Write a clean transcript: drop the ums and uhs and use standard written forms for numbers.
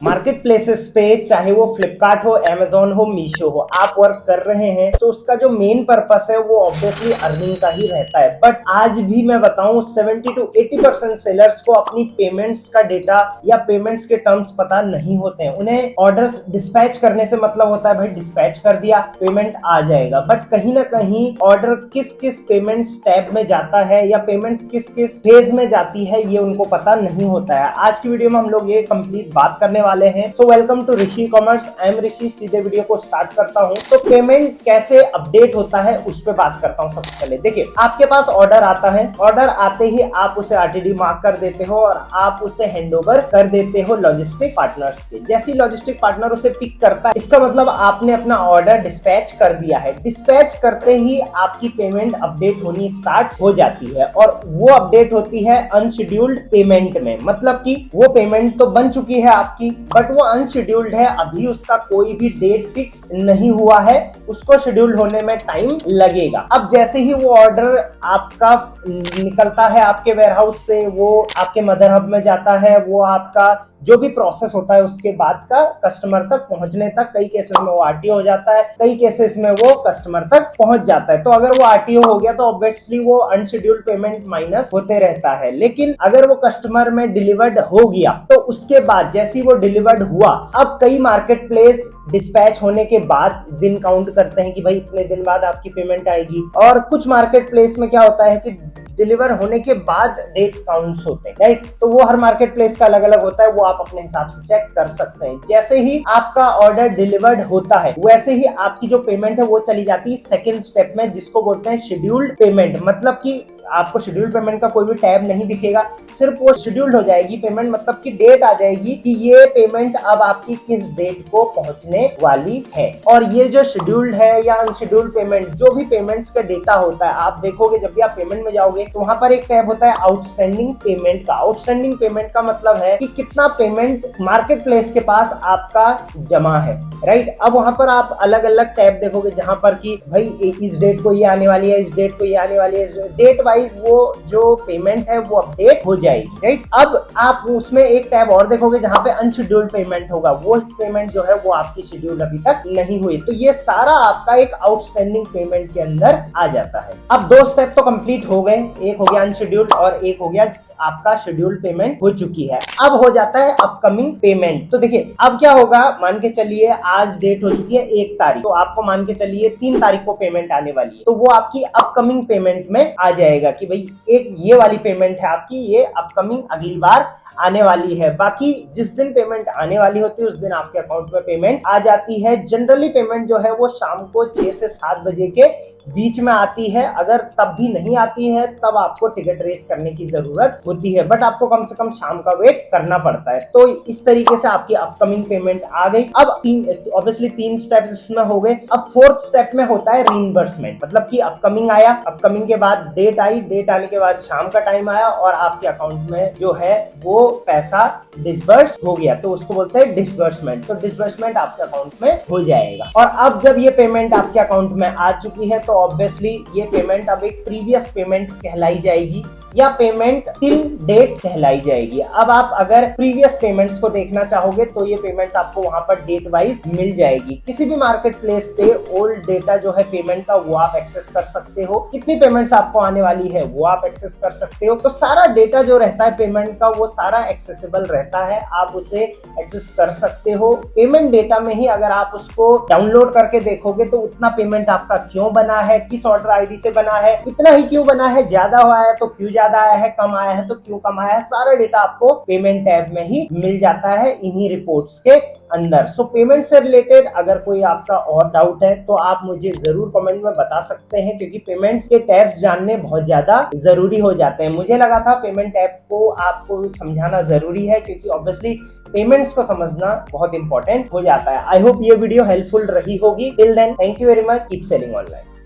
Market places पे चाहे वो फ्लिपकार्ट हो, अमेजोन हो, मीशो हो, आप वर्क कर रहे हैं तो उसका जो मेन पर्पस है वो ऑब्वियसली अर्निंग का ही रहता है। बट आज भी मैं बताऊं 70 to 80% सेलर्स को अपनी पेमेंट्स का डेटा या पेमेंट्स के टर्म्स पता नहीं होते हैं। उन्हें ऑर्डर्स डिस्पैच करने से मतलब होता है भाई डिस्पैच कर दिया, पेमेंट आ जाएगा। बट कहीं ना कहीं ऑर्डर किस किस पेमेंट्स टैब में जाता है या पेमेंट्स किस किस फेज में जाती है ये उनको पता नहीं होता है। आज की वीडियो में हम लोग ये कंप्लीट बात करने वाले हैं। So welcome to Rishi commerce, I am Rishi. सीधे वीडियो को स्टार्ट करता हूं। तो पेमेंट कैसे अपडेट होता है उस पर बात करता हूं। सबसे पहले देखिए, आपके पास ऑर्डर आता है, ऑर्डर आते ही आप उसे आरटीडी मार्क कर देते हो और आप उसे हैंडओवर कर देते हो लॉजिस्टिक पार्टनर्स के। जैसी लॉजिस्टिक पार्टनर उसे पिक करता है, इसका मतलब आपने अपना ऑर्डर डिस्पैच कर दिया है। डिस्पैच करते ही आपकी पेमेंट अपडेट होनी स्टार्ट हो जाती है और वो अपडेट होती है अनशेड्यूल्ड पेमेंट में। मतलब कि वो पेमेंट तो बन चुकी है आपकी, बट वो अनशेड्यूल्ड है, अभी उसका कोई भी डेट फिक्स नहीं हुआ है, उसको शेड्यूल होने में टाइम लगेगा। अब जैसे ही वो ऑर्डर आपका निकलता है आपके वेयरहाउस से, वो आपके मदर हब में जाता है, वो आपका जो भी प्रोसेस होता है उसके बाद का कस्टमर तक पहुंचने तक, कई केसेस में वो आरटीओ हो जाता है, कई केसेस में वो कस्टमर तक पहुंच जाता है। तो अगर वो आरटीओ हो गया तो ऑब्वियसली वो अनशेड्यूल्ड पेमेंट माइनस होते रहता है। लेकिन अगर वो कस्टमर में डिलीवर्ड हो गया तो उसके बाद जैसे वो डिलीवर्ड हुआ, अब कई मार्केट प्लेस डिस्पैच होने के बाद दिन काउंट करते हैं कि भाई इतने दिन बाद आपकी पेमेंट आएगी, और कुछ मार्केट प्लेस में क्या होता है कि डिलीवर होने के बाद डेट काउंट्स होते हैं, राइट। तो वो हर मार्केट प्लेस का अलग अलग होता है, वो आप अपने हिसाब से चेक कर सकते हैं। जैसे ही आपका ऑर्डर डिलीवर्ड होता है वैसे ही आपकी जो पेमेंट है वो चली जाती है सेकंड स्टेप में, जिसको बोलते हैं शेड्यूल्ड पेमेंट। मतलब कि आपको शेड्यूल्ड पेमेंट का कोई भी टैब नहीं दिखेगा, सिर्फ वो शेड्यूल्ड हो जाएगी पेमेंट। मतलब कि डेट आ जाएगी कि ये पेमेंट अब आपकी किस डेट को पहुंचने वाली है। और ये जो शेड्यूल्ड है या अनशेड्यूल्ड पेमेंट, जो भी पेमेंट्स का डेटा होता है, आप देखोगे जब भी आप पेमेंट में जाओगे तो वहां पर एक टैब होता है आउटस्टैंडिंग पेमेंट का। आउटस्टैंडिंग पेमेंट का मतलब है कि कितना पेमेंट मार्केट प्लेस के पास आपका जमा है, राइट। अब वहां पर आप अलग अलग टैब देखोगे जहां पर कि भाई इस डेट को ये आने वाली है, इस डेट को ये आने वाली है, डेट वाइज वो जो पेमेंट है वो अपडेट हो जाएगी, राइट। अब आप उसमें एक टैब और देखोगे जहां पे अनशेड्यूल्ड पेमेंट होगा, वो पेमेंट जो है वो आपकी शेड्यूल अभी तक नहीं हुई। तो ये सारा आपका एक आउटस्टैंडिंग पेमेंट के अंदर आ जाता है। अब दो स्टेप तो कंप्लीट हो गए, एक हो गया अनशेड्यूल्ड और एक हो गया आपका शेड्यूल पेमेंट हो चुकी है। अब हो जाता है अपकमिंग पेमेंट। तो देखिए अब क्या होगा, मान के चलिए आज डेट हो चुकी है 1 तारीख, तो आपको मान के चलिए 3 तारीख को पेमेंट आने वाली है, तो वो आपकी अपकमिंग पेमेंट में आ जाएगा कि भाई एक ये वाली पेमेंट है आपकी, ये अपकमिंग अगली बार आने वाली है। बाकी जिस दिन पेमेंट आने वाली होती है उस दिन आपके अकाउंट में पेमेंट आ जाती है। जनरली पेमेंट जो है वो शाम को 6 से 7 बजे के बीच में आती है। अगर तब भी नहीं आती है तब आपको टिकट रेस करने की जरूरत होती है, बट आपको कम से कम शाम का वेट करना पड़ता है। तो इस तरीके से आपकी अपकमिंग पेमेंट आ गई। अब ऑब्वियसली 3 स्टेप इसमें हो गए। अब 4th स्टेप में होता है रीइंबर्समेंट। मतलब कि अपकमिंग आया, अपकमिंग के बाद डेट आई, डेट आने के बाद शाम का टाइम आया और आपके अकाउंट में जो है वो पैसा डिसबर्स हो गया, तो उसको बोलते हैं डिसबर्समेंट। तो डिसबर्समेंट आपके अकाउंट में हो जाएगा। और अब जब ये पेमेंट आपके अकाउंट में आ चुकी है तो ऑब्वियसली ये पेमेंट अब एक प्रीवियस पेमेंट कहलाई जाएगी या पेमेंट टिल डेट कहलाई जाएगी। अब आप अगर प्रीवियस पेमेंट्स को देखना चाहोगे तो ये पेमेंट्स आपको वहां पर डेट वाइज मिल जाएगी। किसी भी मार्केट प्लेस पे ओल्ड डेटा जो है पेमेंट का वो आप एक्सेस कर सकते हो, कितनी पेमेंट्स आपको आने वाली है वो आप एक्सेस कर सकते हो। तो सारा डेटा जो रहता है पेमेंट का वो सारा एक्सेसिबल रहता है, आप उसे एक्सेस कर सकते हो। पेमेंट डेटा में ही अगर आप उसको डाउनलोड करके देखोगे तो उतना पेमेंट आपका क्यों बना है, किस ऑर्डर आईडी से बना है, इतना ही क्यों बना है, ज्यादा हुआ है तो क्यों ज्यादा आया है, कम आया है तो क्यों कम आया है, सारा डेटा आपको पेमेंट टैब में ही मिल जाता है इन्हीं रिपोर्ट्स के अंदर। सो पेमेंट से रिलेटेड अगर कोई आपका और डाउट है तो आप मुझे जरूर कमेंट में बता सकते हैं, क्योंकि पेमेंट्स के टैब्स जानने बहुत ज्यादा जरूरी हो जाते हैं। मुझे लगा था पेमेंट टैब को आपको समझाना जरूरी है, क्योंकि ऑब्वियसली पेमेंट्स को समझना बहुत इंपॉर्टेंट हो जाता है। आई होप ये वीडियो हेल्पफुल रही होगी। Till then thank you very much, keep selling online.